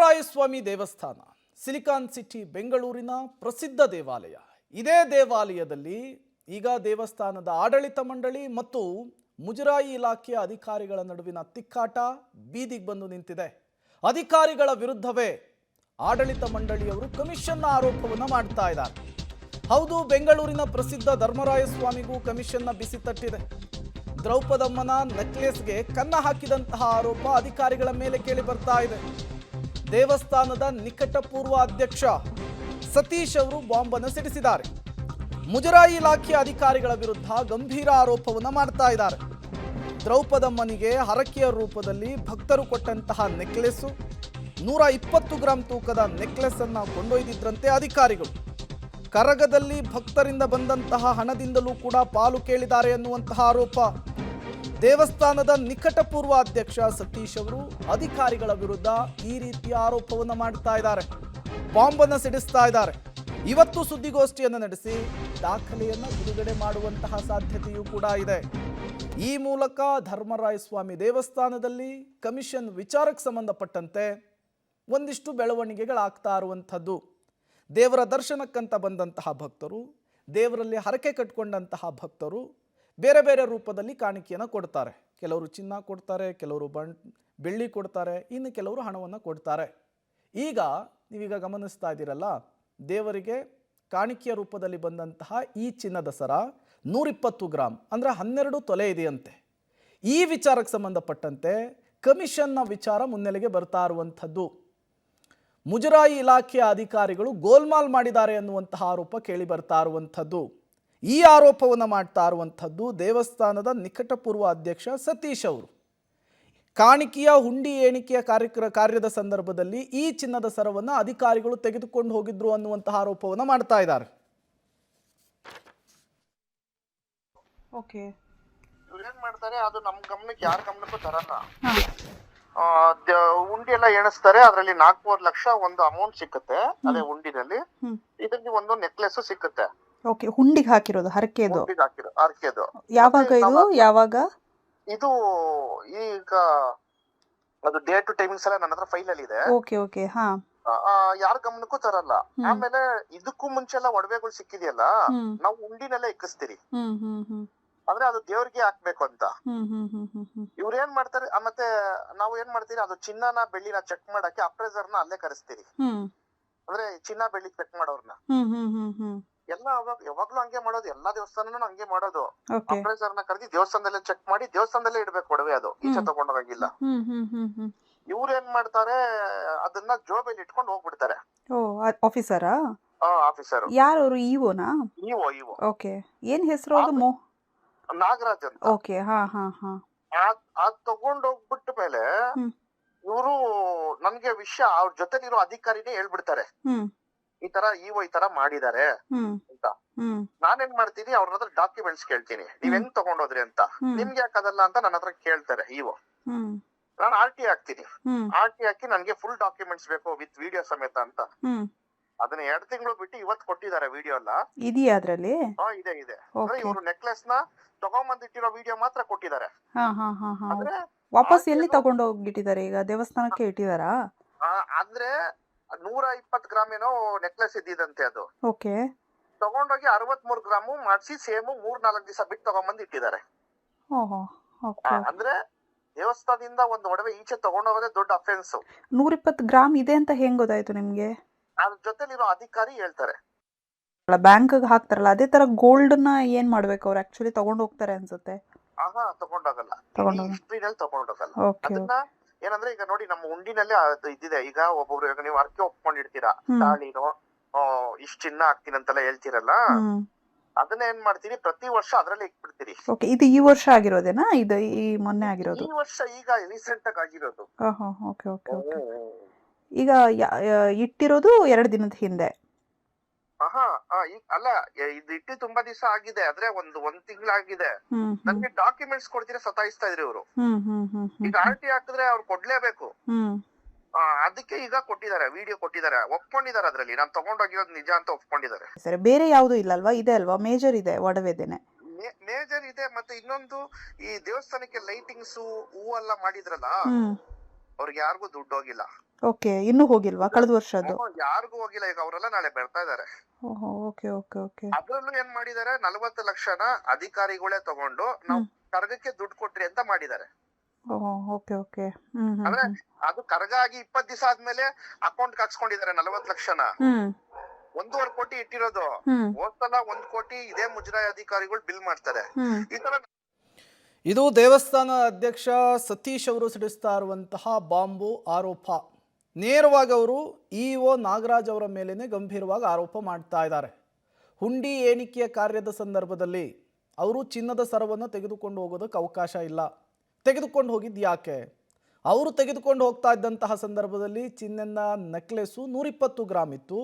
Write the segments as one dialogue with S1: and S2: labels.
S1: ಧರ್ಮರಾಯಸ್ವಾಮಿ ದೇವಸ್ಥಾನ silicon city ಬೆಂಗಳೂರಿನ ಪ್ರಸಿದ್ಧ ದೇವಾಲಯ. ಇದೇ ದೇವಾಲಯದಲ್ಲಿ ಈಗ ದೇವಸ್ಥಾನದ ಆಡಳಿತ ಮಂಡಳಿ ಮತ್ತು ಮುಜರಾಯಿ ಇಲಾಖೆಯ ಅಧಿಕಾರಿಗಳ ನಡುವಿನ ತಿಕ್ಕಾಟ ಬೀದಿಗೆ ಬಂದು ನಿಂತಿದೆ. ಅಧಿಕಾರಿಗಳ ವಿರುದ್ಧವೇ ಆಡಳಿತ ಮಂಡಳಿಯವರು ಕಮಿಷನ್ನ ಆರೋಪವನ್ನು ಮಾಡ್ತಾ ಇದ್ದಾರೆ. ಹೌದು, ಬೆಂಗಳೂರಿನ ಪ್ರಸಿದ್ಧ ಧರ್ಮರಾಯಸ್ವಾಮಿಗೂ ಕಮಿಷನ್ನ ಬಿಸಿ ತಟ್ಟಿದೆ. ದ್ರೌಪದಮ್ಮನ ನೆಕ್ಲೆಸ್ಗೆ ಕನ್ನ ಹಾಕಿದಂತಹ ಆರೋಪ ಅಧಿಕಾರಿಗಳ ಮೇಲೆ ಕೇಳಿ ಬರ್ತಾ ಇದೆ. ದೇವಸ್ಥಾನದ ನಿಕಟಪೂರ್ವ ಅಧ್ಯಕ್ಷ ಸತೀಶ್ ಅವರು ಬಾಂಬ್ ಅನ್ನು ಸಿಡಿಸಿದ್ದಾರೆ. ಮುಜರಾಯಿ ಇಲಾಖೆ ಅಧಿಕಾರಿಗಳ ವಿರುದ್ಧ ಗಂಭೀರ ಆರೋಪವನ್ನು ಮಾಡ್ತಾ ಇದ್ದಾರೆ. ದ್ರೌಪದಮ್ಮನಿಗೆ ಹರಕೆಯ ರೂಪದಲ್ಲಿ ಭಕ್ತರು ಕೊಟ್ಟಂತಹ ನೆಕ್ಲೆಸ್ 120 ಗ್ರಾಂ ತೂಕದ ನೆಕ್ಲೆಸ್ ಅನ್ನು ಕೊಂಡೊಯ್ದಿದ್ರಂತೆ ಅಧಿಕಾರಿಗಳು. ಕರಗದಲ್ಲಿ ಭಕ್ತರಿಂದ ಬಂದಂತಹ ಹಣದಿಂದಲೂ ಕೂಡ ಪಾಲು ಕೇಳಿದ್ದಾರೆ ಎನ್ನುವಂತಹ ಆರೋಪ. ದೇವಸ್ಥಾನದ ನಿಕಟಪೂರ್ವ ಅಧ್ಯಕ್ಷ ಸತೀಶ್ ಅವರು ಅಧಿಕಾರಿಗಳ ವಿರುದ್ಧ ಈ ರೀತಿಯ ಆರೋಪವನ್ನು ಮಾಡ್ತಾ ಇದ್ದಾರೆ. ಬಾಂಬ್ ಅನ್ನು ಸಿಡಿಸ್ತಾ ಇದ್ದಾರೆ. ಇವತ್ತು ಸುದ್ದಿಗೋಷ್ಠಿಯನ್ನು ನಡೆಸಿ ದಾಖಲೆಯನ್ನು ಬಿಡುಗಡೆ ಮಾಡುವಂತಹ ಸಾಧ್ಯತೆಯೂ ಕೂಡ ಇದೆ. ಈ ಮೂಲಕ ಧರ್ಮರಾಯಸ್ವಾಮಿ ದೇವಸ್ಥಾನದಲ್ಲಿ ಕಮಿಷನ್ ವಿಚಾರಕ್ಕೆ ಸಂಬಂಧಪಟ್ಟಂತೆ ಒಂದಿಷ್ಟು ಬೆಳವಣಿಗೆಗಳಾಗ್ತಾ ಇರುವಂಥದ್ದು. ದೇವರ ದರ್ಶನಕ್ಕಂತ ಬಂದಂತಹ ಭಕ್ತರು, ದೇವರಲ್ಲಿ ಹರಕೆ ಕಟ್ಕೊಂಡಂತಹ ಭಕ್ತರು ಬೇರೆ ಬೇರೆ ರೂಪದಲ್ಲಿ ಕಾಣಿಕೆಯನ್ನು ಕೊಡ್ತಾರೆ. ಕೆಲವರು ಚಿನ್ನ ಕೊಡ್ತಾರೆ, ಕೆಲವರು ಬೆಳ್ಳಿ ಕೊಡ್ತಾರೆ, ಇನ್ನು ಕೆಲವರು ಹಣವನ್ನು ಕೊಡ್ತಾರೆ. ಈಗ ನೀವೀಗ ಗಮನಿಸ್ತಾ ಇದ್ದೀರಲ್ಲ, ದೇವರಿಗೆ ಕಾಣಿಕೆಯ ರೂಪದಲ್ಲಿ ಬಂದಂತಹ ಈ ಚಿನ್ನದ ಸರ 120 ಗ್ರಾಂ ಅಂದರೆ 12 ತೊಲೆ ಇದೆಯಂತೆ. ಈ ವಿಚಾರಕ್ಕೆ ಸಂಬಂಧಪಟ್ಟಂತೆ ಕಮಿಷನ್ನ ವಿಚಾರ ಮುನ್ನೆಲೆಗೆ ಬರ್ತಾ ಇರುವಂಥದ್ದು. ಮುಜರಾಯಿ ಇಲಾಖೆಯ ಅಧಿಕಾರಿಗಳು ಗೋಲ್ಮಾಲ್ ಮಾಡಿದ್ದಾರೆ ಎನ್ನುವಂತಹ ಆರೋಪ ಕೇಳಿ ಬರ್ತಾ ಇರುವಂಥದ್ದು. ಈ ಆರೋಪವನ್ನು ಮಾಡ್ತಾ ಇರುವಂಥದ್ದು ದೇವಸ್ಥಾನದ ನಿಕಟಪೂರ್ವ ಅಧ್ಯಕ್ಷ ಸತೀಶ್ ಅವರು. ಕಾಣಿಕೆಯ ಹುಂಡಿ ಎಣಿಕೆಯ ಕಾರ್ಯದ ಸಂದರ್ಭದಲ್ಲಿ ಈ ಚಿನ್ನದ ಸರವನ್ನು ಅಧಿಕಾರಿಗಳು ತೆಗೆದುಕೊಂಡು ಹೋಗಿದ್ರು ಅನ್ನುವಂತಹ ಆರೋಪವನ್ನು ಮಾಡ್ತಾ ಇದ್ದಾರೆ.
S2: ಓಕೆ,
S3: ಏನ್ ಮಾಡ್ತಾರೆ ಅದು ನಮ್ ಗಮನಕ್ಕೆ ಯಾರ ಗಮನಕ್ಕೂ ತರಲ್ಲ. ಉಂಡಿ ಎಲ್ಲ ಎಣಿಸ್ತಾರೆ, ಅದ್ರಲ್ಲಿ 4 ಲಕ್ಷ ಒಂದು ಅಮೌಂಟ್ ಸಿಕ್ಕುತ್ತೆ ಅದೇ ಉಂಡಿನಲ್ಲಿ. ಇದಕ್ಕೆ ಒಂದು ನೆಕ್ಲೆಸ್ ಸಿಕ್ಕುತ್ತೆ.
S2: ಓಕೆ, ಹುಂಡಿಗೆ ಹಾಕಿರೋದು, ಹರಕೆದು.
S3: ಹರಕೆದು
S2: ಯಾವಾಗ ಇದು ಯಾವಾಗ
S3: ಇದು ಈಗ ಅದು ಡೇಟ್ ಟು ಟೈಮಿಂಗ್ಸ್ ಎಲ್ಲ ನನ್ನ ಹತ್ರ ಫೈಲ್ ಅಲ್ಲಿ ಇದೆ.
S2: ಓಕೆ ಓಕೆ, ಹಾ.
S3: ಯಾರ ಗಮನಕ್ಕೂ ತರಲ್ಲ. ಆಮೇಲೆ ಇದಕ್ಕೂ ಮುಂಚೆ ಎಲ್ಲ ಒಡವೆಗಳು ಸಿಕ್ಕಿದೆಯಲ್ಲ, ನಾವು ಉಂಡಿನೆಲ್ಲ ಇಕ್ಕಿಸ್ತೀರಿ. ಅಂದ್ರೆ ಅದು ದೇವ್ರಿಗೆ ಹಾಕ್ಬೇಕು ಅಂತ. ಇವ್ರ ಏನ್ ಮಾಡ್ತಾರೆ, ಮತ್ತೆ ನಾವು ಏನ್ ಮಾಡ್ತೀರಿ, ಅದು ಚಿನ್ನನ ಬೆಳ್ಳಿನ ಚೆಕ್ ಮಾಡಕ್ಕೆ ಅಪ್ರೈಸರ್ನ ಅಲ್ಲೇ ಕರೆಸ್ತೀರಿ. ಅಂದ್ರೆ ಚಿನ್ನ ಬೆಳ್ಳಿ ಚೆಕ್ ಮಾಡೋರ್ನ ಎಲ್ಲ ಯಾವಾಗ್ಲೂ ಹಂಗೆ ಮಾಡೋದು. ಎಲ್ಲಾ ದೇವಸ್ಥಾನನೂ ಹಂಗೆ ಮಾಡೋದು. ಅಪ್ರೈಸರ್ನ ಕರೆದಿ ದೇವಸ್ಥಾನದಲ್ಲೇ ಚೆಕ್ ಮಾಡಿ ದೇವಸ್ಥಾನದಲ್ಲೇ ಇಡ್ಬೇಕು ಒಡವೆ, ಅದು ಈಚೆ ತಗೊಂಡೋಗಿಲ್ಲ. ಇವ್ರ ಏನ್ ಮಾಡ್ತಾರೆ, ಅದನ್ನ ಜೋಬಲ್ಲಿ ಇಟ್ಕೊಂಡು ಹೋಗ್ಬಿಡ್ತಾರೆ.
S2: ಆಫೀಸರಾ?
S3: ಆಫೀಸರ್.
S2: ಯಾರು? ಇಒನಾ?
S3: ಇಒ.
S2: ಓಕೆ, ಏನ್ ಹೆಸರು ಅದು?
S3: ನಾಗರಾಜ್ ಅಂತ.
S2: ಓಕೆ, ಹಾ ಹಾ ಹಾ.
S3: ಅದ್ ತಗೊಂಡ್ ಹೋಗ್ಬಿಟ್ಟ ಮೇಲೆ ಇವರು ನನ್ಗೆ ವಿಷಯ ಅವ್ರ ಜೊತೆಲಿರೋ ಅಧಿಕಾರಿನೇ ಹೇಳ್ಬಿಡ್ತಾರೆ, ಈ ತರ ಇಒ ಈ ತರ ಮಾಡಿದ್ದಾರೆ ಅಂತ. ನಾನೇನ್ ಮಾಡ್ತೀನಿ, ಅವ್ರ ಹತ್ರ ಡಾಕ್ಯುಮೆಂಟ್ಸ್ ಕೇಳ್ತೀನಿ, ನೀವ್ ಹೆಂಗ್ ತಗೊಂಡೋದ್ರಿ ಅಂತ. ನಿಮ್ಗೆ ಯಾಕದಲ್ಲ ಅಂತ ನನ್ನ ಹತ್ರ ಕೇಳ್ತಾರೆ ಇಒ. ನಾನು RT ಹಾಕ್ತೀನಿ. RT ಹಾಕಿ ನನ್ಗೆ ಫುಲ್ ಡಾಕ್ಯುಮೆಂಟ್ಸ್ ಬೇಕು ವಿತ್ ವಿಡಿಯೋ ಸಮೇತ ಅಂತ. ಅದನ್ನ 2 ತಿಂಗಳು ಬಿಟ್ಟು ಇವತ್ತು ಕೊಟ್ಟಿದ್ದಾರೆ ವಿಡಿಯೋ ಎಲ್ಲ.
S2: ಇದೆಯಾ ಅದ್ರಲ್ಲಿ?
S3: ಇದೆ. ಅಂದ್ರೆ ಇವರು ನೆಕ್ಲೆಸ್ ನ ತಗೊಂಡ್ಬಂದಿಟ್ಟಿರೋ ವಿಡಿಯೋ ಮಾತ್ರ ಕೊಟ್ಟಿದ್ದಾರೆ.
S2: ಅಂದ್ರೆ ವಾಪಸ್ ಎಲ್ಲಿ ತಗೊಂಡು ಹೋಗ್ಬಿಟ್ಟಿದ್ದಾರೆ? ಈಗ ದೇವಸ್ಥಾನಕ್ಕೆ ಇಟ್ಟಿದಾರಾ?
S3: ಅಂದ್ರೆ 120 ಗ್ರಾಮ್ ಏನೋ ನೆಕ್ಲೆಸ್ ಇದ್ದಿದಂತೆ ಅದು.
S2: ಓಕೆ,
S3: ತಗೊಂಡೋಗಿ 63 ಗ್ರಾಮು ಮಾಡಿಸಿ ಸೇಮ್ 3-4 ದಿವಸ ಬಿಟ್ಟು ತಗೊಂಡ್ಬಂದು ಇಟ್ಟಿದ್ದಾರೆ. ಅಂದ್ರೆ ದೇವಸ್ಥಾನದಿಂದ ಒಂದು ಒಡವೆ ಈಚೆ ತಗೊಂಡೋಗೋದೇ ದೊಡ್ಡ ಅಫೆನ್ಸ್.
S2: 120 ಗ್ರಾಮ್ ಇದೆ ಅಂತ ಹೆಂಗ್ ಗೊತ್ತಾಯ್ತು ನಿಮ್ಗೆ?
S3: ಅದ್ರ ಜೊತೆಲಿರೋ ಅಧಿಕಾರಿ ಹೇಳ್ತಾರೆ.
S2: ಬ್ಯಾಂಕ್ ಹಾಕ್ತಾರಲ್ಲ ಅದೇ ತರ ಗೋಲ್ಡ್ ನ ಏನ್ ಮಾಡ್ಬೇಕು ಅವ್ರು? ಆಕ್ಚುಲಿ ತಗೊಂಡ್ ಹೋಗ್ತಾರೆ ಅನ್ಸುತ್ತೆ.
S3: ತಗೊಂಡೋಗಲ್ಲ, ಹಿಸ್ಟ್ರಿನಲ್ಲಿ ತಗೊಂಡೋಗಲ್ಲ. ಅದನ್ನ ಏನಂದ್ರೆ ಈಗ ನೋಡಿ, ನಮ್ಮ ಉಂಡಿನಲ್ಲಿ ಇದ್ದಿದೆ. ಈಗ ಒಬ್ಬೊಬ್ರು ನೀವು ಅರ್ಕೆ ಒಪ್ಕೊಂಡಿರ್ತೀರಾ, ತಾಳಿನೋ ಇಷ್ಟ್ ಚಿನ್ನ ಹಾಕ್ತೀನಿ ಅಂತೆಲ್ಲ ಹೇಳ್ತೀರಲ್ಲ, ಅದನ್ನ ಏನ್ ಮಾಡ್ತೀರಿ, ಪ್ರತಿ ವರ್ಷ ಅದ್ರಲ್ಲೇ ಇಟ್ಬಿಡ್ತೀರಿ.
S2: ಓಕೆ, ಇದು ಈ ವರ್ಷ ಆಗಿರೋದೇನಾ? ಇದು ಈ ಮೊನ್ನೆ ಆಗಿರೋದು?
S3: ಈ ವರ್ಷ ಈಗ ರೀಸೆಂಟ್ ಆಗಿ ಆಗಿರೋದು.
S2: Okay okay okay. ಈಗ ಇಟ್ಟಿರೋದು 2 ದಿನದ ಹಿಂದೆ?
S3: ಅಲ್ಲ, ಇದು ಇಟ್ಟು ತುಂಬಾ ದಿವಸ ಆಗಿದೆ. ಆದ್ರೆ ಒಂದ್ ತಿಂಗಳಾಗಿದೆ. ನನ್ಗೆ ಡಾಕ್ಯುಮೆಂಟ್ಸ್ ಕೊಡ್ತೀರಾ ಸತಾಯಿಸ್ತಾ ಇದ್ರಿ ಇವರು. ಈಗ RT ಹಾಕಿದ್ರೆ ಅವ್ರು ಕೊಡ್ಲೇಬೇಕು. ಅದಕ್ಕೆ ಈಗ ಕೊಟ್ಟಿದ್ದಾರೆ, ವಿಡಿಯೋ ಕೊಟ್ಟಿದ್ದಾರೆ, ಒಪ್ಕೊಂಡಿದ್ದಾರೆ. ಅದ್ರಲ್ಲಿ ನಾನು ತಗೊಂಡೋಗಿರೋದು ನಿಜ ಅಂತ ಒಪ್ಕೊಂಡಿದ್ದಾರೆ.
S2: ಸರಿ, ಬೇರೆ ಯಾವ್ದು ಇಲ್ಲ ಅಲ್ವಾ? ಇದೆ ಅಲ್ವಾ? ಮೇಜರ್ ಇದೆ, ಒಡವೆದೇನೆ
S3: ಮೇಜರ್ ಇದೆ. ಮತ್ತೆ ಇನ್ನೊಂದು, ಈ ದೇವಸ್ಥಾನಕ್ಕೆ ಲೈಟಿಂಗ್ಸ್ ಹೂವೆಲ್ಲ ಮಾಡಿದ್ರಲ್ಲ, ಅವ್ರಿಗೆ ಯಾರಿಗೂ ದುಡ್ಡು ಹೋಗಿಲ್ಲ.
S2: ಓಕೆ, ಇನ್ನೂ ಹೋಗಿಲ್ವಾ ಕಳೆದ ವರ್ಷದ್ದು?
S3: ಯಾರಿಗೂ ಹೋಗಿಲ್ಲ. ಈಗ ಅವರೆಲ್ಲ ನಾಳೆ ಬರ್ತಾ ಇದಾರೆ.
S2: ಓಹೋ, ಓಕೆ ಓಕೆ ಓಕೆ.
S3: ಅದ್ರಲ್ಲೂ ಏನ್ ಮಾಡಿದಾರೆ, 40 ಲಕ್ಷನ ಅಧಿಕಾರಿಗಳೇ ತಗೊಂಡು ನಾವು ಕರ್ಗಕ್ಕೆ ದುಡ್ಡು ಕೊಟ್ರಿ ಅಂತ ಮಾಡಿದ್ದಾರೆ.
S2: ಓಹೋ, ಓಕೆ ಓಕೆ.
S3: ಅಂದ್ರೆ ಅದು ಕರ್ಗ ಆಗಿ 20 ದಿವಸ ಆದ್ಮೇಲೆ ಅಕೌಂಟ್ ಹಾಕ್ಸ್ಕೊಂಡಿದ್ದಾರೆ 40 ಲಕ್ಷನ. 1.5 ಕೋಟಿ ಇಟ್ಟಿರೋದು. ಹೋದ್ಸಲ 1 ಕೋಟಿ ಇದೇ ಮುಜರಾಯಿ ಅಧಿಕಾರಿಗಳು ಬಿಲ್ ಮಾಡ್ತಾರೆ. ಈ ತರ
S1: ಇದು ದೇವಸ್ಥಾನ ಅಧ್ಯಕ್ಷ ಸತೀಶ್ ಅವರು ಸಿಡಿಸ್ತಾ ಇರುವಂತಹ ಬಾಂಬು ಆರೋಪ. ನೇರವಾಗಿ ಅವರು ಇಒ ನಾಗರಾಜ್ ಅವರ ಮೇಲೇನೆ ಗಂಭೀರವಾಗಿ ಆರೋಪ ಮಾಡ್ತಾ ಇದ್ದಾರೆ. ಹುಂಡಿ ಎಣಿಕೆಯ ಕಾರ್ಯದ ಸಂದರ್ಭದಲ್ಲಿ ಅವರು ಚಿನ್ನದ ಸರವನ್ನು ತೆಗೆದುಕೊಂಡು ಹೋಗೋದಕ್ಕೆ ಅವಕಾಶ ಇಲ್ಲ. ತೆಗೆದುಕೊಂಡು ಹೋಗಿದ್ದು ಯಾಕೆ? ಅವರು ತೆಗೆದುಕೊಂಡು ಹೋಗ್ತಾ ಇದ್ದಂತಹ ಸಂದರ್ಭದಲ್ಲಿ ಚಿನ್ನದ ನೆಕ್ಲೆಸ್ಸು 120 ಗ್ರಾಮ್ ಇತ್ತು.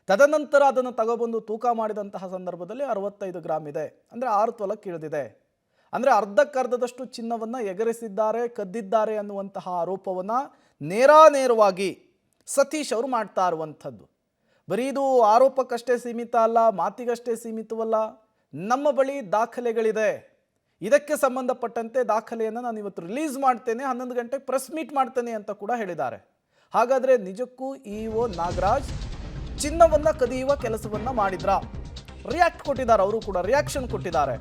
S1: ತದನಂತರ ಅದನ್ನು ತಗೊಬಂದು ತೂಕ ಮಾಡಿದಂತಹ ಸಂದರ್ಭದಲ್ಲಿ 65 ಗ್ರಾಮ್ ಇದೆ. ಅಂದರೆ 6 ತೊಲಕ್ಕೆ ಇಳಿದಿದೆ. ಅಂದರೆ ಅರ್ಧಕ್ಕರ್ಧದಷ್ಟು ಚಿನ್ನವನ್ನು ಎಗರಿಸಿದ್ದಾರೆ, ಕದ್ದಿದ್ದಾರೆ ಅನ್ನುವಂತಹ ಆರೋಪವನ್ನು ನೇರಾನೇರವಾಗಿ ಸತೀಶ್ ಅವರು ಮಾಡ್ತಾ ಇರುವಂಥದ್ದು. ಬರೀ ಇದು ಆರೋಪಕ್ಕಷ್ಟೇ ಸೀಮಿತ ಅಲ್ಲ, ಮಾತಿಗಷ್ಟೇ ಸೀಮಿತವಲ್ಲ. ನಮ್ಮ ಬಳಿ ದಾಖಲೆಗಳಿದೆ. ಇದಕ್ಕೆ ಸಂಬಂಧಪಟ್ಟಂತೆ ದಾಖಲೆಯನ್ನು ನಾನು ಇವತ್ತು ರಿಲೀಸ್ ಮಾಡ್ತೇನೆ, 11 ಗಂಟೆಗೆ ಪ್ರೆಸ್ ಮೀಟ್ ಮಾಡ್ತೇನೆ ಅಂತ ಕೂಡ ಹೇಳಿದ್ದಾರೆ. ಹಾಗಾದರೆ ನಿಜಕ್ಕೂ ಇಒ ನಾಗರಾಜ್ ಚಿನ್ನವನ್ನು ಕದಿಯುವ ಕೆಲಸವನ್ನು ಮಾಡಿದ್ರಾ? ರಿಯಾಕ್ಟ್ ಕೊಟ್ಟಿದ್ದಾರೆ, ಅವರು ಕೂಡ ರಿಯಾಕ್ಷನ್ ಕೊಟ್ಟಿದ್ದಾರೆ.